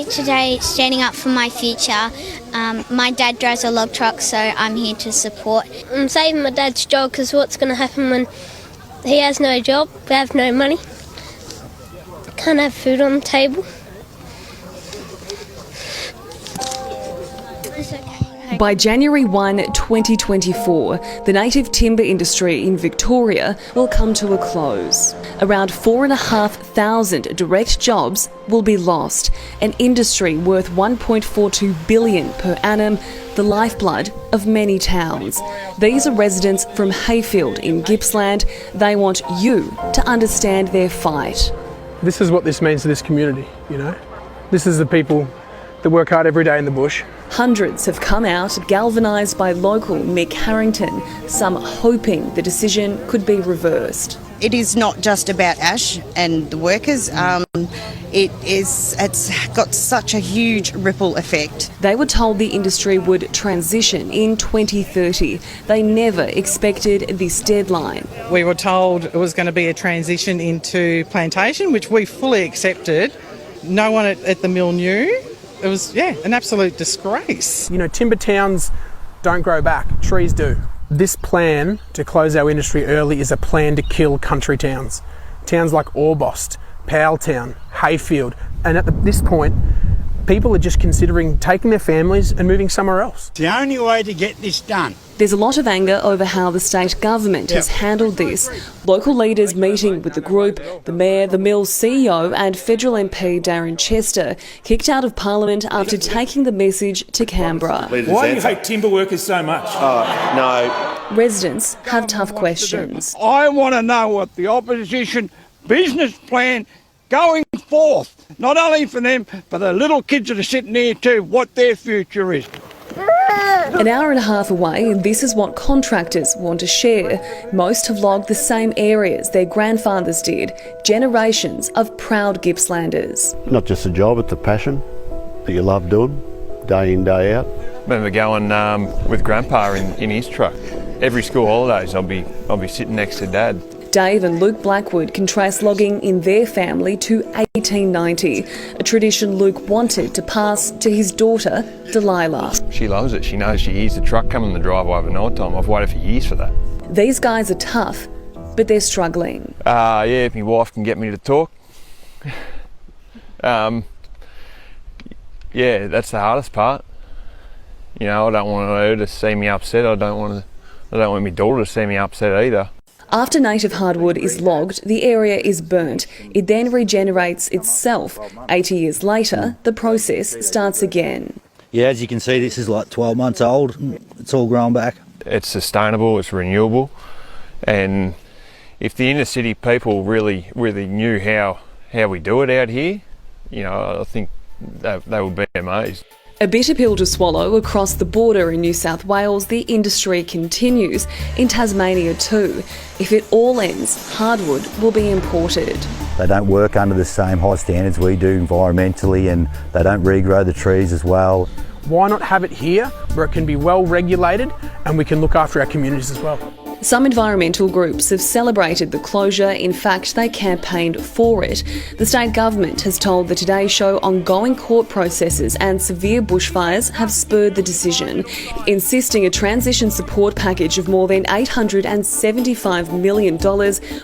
today standing up for my future. My dad drives a log truck, so I'm here to support. I'm saving my dad's job because what's going to happen when he has no job, we have no money, can't have food on the table. It's okay. By January 1, 2024, the native timber industry in Victoria will come to a close. Around 4,500 direct jobs will be lost, an industry worth $1.42 billion per annum, the lifeblood of many towns. These are residents from Hayfield in Gippsland. They want you to understand their fight. This is what this means to this community, you know. This is the people that work hard every day in the bush. Hundreds have come out, galvanised by local Mick Harrington, some hoping the decision could be reversed. It is not just about Ash and the workers. It's got such a huge ripple effect. They were told the industry would transition in 2030. They never expected this deadline. We were told it was going to be a transition into plantation, which we fully accepted. No one at the mill knew. It was, an absolute disgrace. You know, timber towns don't grow back, trees do. This plan to close our industry early is a plan to kill country towns. Towns like Orbost, Powelltown, Hayfield, and at this point, people are just considering taking their families and moving somewhere else. It's the only way to get this done. There's a lot of anger over how the state government has handled this. Local leaders meeting with the group, the Mayor, the Mill's CEO and federal MP Darren Chester kicked out of Parliament after taking the message to Canberra. Why do you hate timber workers so much? No. Residents have tough questions. I want to know what the opposition business plan going forth, not only for them, but the little kids that are sitting here too, what their future is. An hour and a half away, and this is what contractors want to share. Most have logged the same areas their grandfathers did, generations of proud Gippslanders. Not just a job, it's a passion that you love doing, day in, day out. I remember going with Grandpa in his truck. Every school holidays I'll be sitting next to Dad. Dave and Luke Blackwood can trace logging in their family to 1890, a tradition Luke wanted to pass to his daughter, Delilah. She loves it. She knows she hears the truck coming in the driveway over night time. I've waited for years for that. These guys are tough, but they're struggling. If my wife can get me to talk. That's the hardest part. You know, I don't want her to see me upset. I don't want my daughter to see me upset either. After native hardwood is logged, the area is burnt. It then regenerates itself. 80 years later, the process starts again. Yeah, as you can see, this is like 12 months old. It's all grown back. It's sustainable, it's renewable, and if the inner city people really knew how we do it out here, you know, I think they would be amazed. A bitter pill to swallow across the border in New South Wales, the industry continues. In Tasmania too. If it all ends, hardwood will be imported. They don't work under the same high standards we do environmentally, and they don't regrow the trees as well. Why not have it here where it can be well regulated and we can look after our communities as well? Some environmental groups have celebrated the closure. In fact, they campaigned for it. The state government has told the Today Show ongoing court processes and severe bushfires have spurred the decision, insisting a transition support package of more than $875 million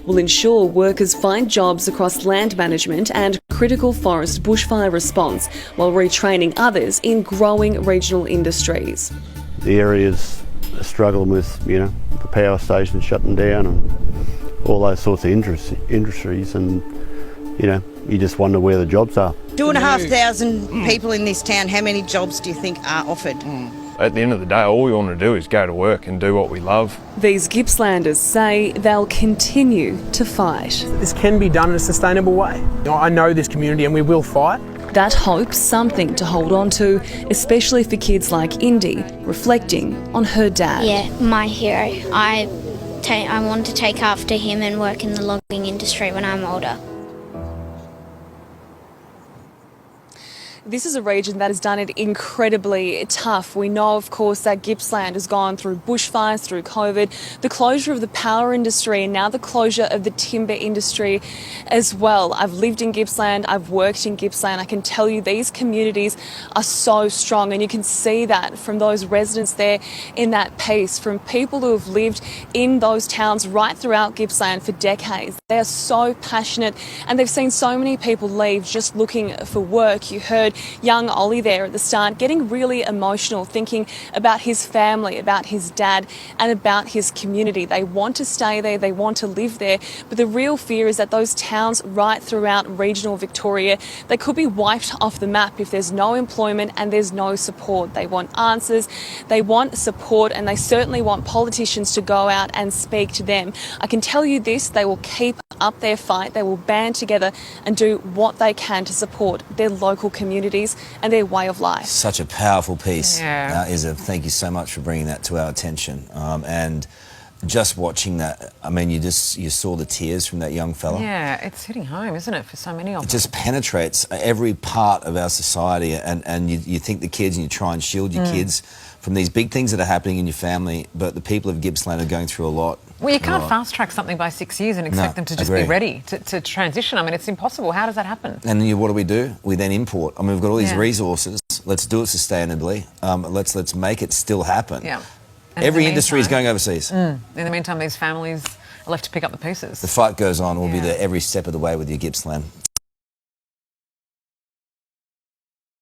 will ensure workers find jobs across land management and critical forest bushfire response, while retraining others in growing regional industries. The areas are struggling with, you know, the power stations shutting down and all those sorts of industries, and, you know, you just wonder where the jobs are. 2,500 people in this town, how many jobs do you think are offered? At the end of the day, all we want to do is go to work and do what we love. These Gippslanders say they'll continue to fight. This can be done in a sustainable way. I know this community and we will fight. That hope's something to hold on to, especially for kids like Indy, reflecting on her dad. Yeah, my hero. I want to take after him and work in the logging industry when I'm older. This is a region that has done it incredibly tough. We know, of course, that Gippsland has gone through bushfires, through COVID, the closure of the power industry, and now the closure of the timber industry as well. I've lived in Gippsland, I've worked in Gippsland. I can tell you these communities are so strong, and you can see that from those residents there in that piece, from people who have lived in those towns right throughout Gippsland for decades. They are so passionate, and they've seen so many people leave just looking for work. You heard young Ollie there at the start getting really emotional, thinking about his family, about his dad, and about his community. They want to stay there, they want to live there, but the real fear is that those towns right throughout regional Victoria, they could be wiped off the map if there's no employment and there's no support. They want answers, they want support, and they certainly want politicians to go out and speak to them. I can tell you this, they will keep up their fight, they will band together and do what they can to support their local communities and their way of life. Such a powerful piece, Izza. Thank you so much for bringing that to our attention. And just watching that, I mean, you saw the tears from that young fella. Yeah, it's hitting home, isn't it, for so many of them? It just penetrates every part of our society, and you think the kids, and you try and shield your kids from these big things that are happening in your family, but the people of Gippsland are going through a lot. Well, you can't fast-track something by 6 years and expect them to just be ready to transition. I mean, it's impossible. How does that happen? And what do? We then import. I mean, we've got all these resources. Let's do it sustainably. Let's make it still happen. Yeah. Every industry is going overseas. In the meantime, these families are left to pick up the pieces. The fight goes on. We'll be there every step of the way with you, Gippsland.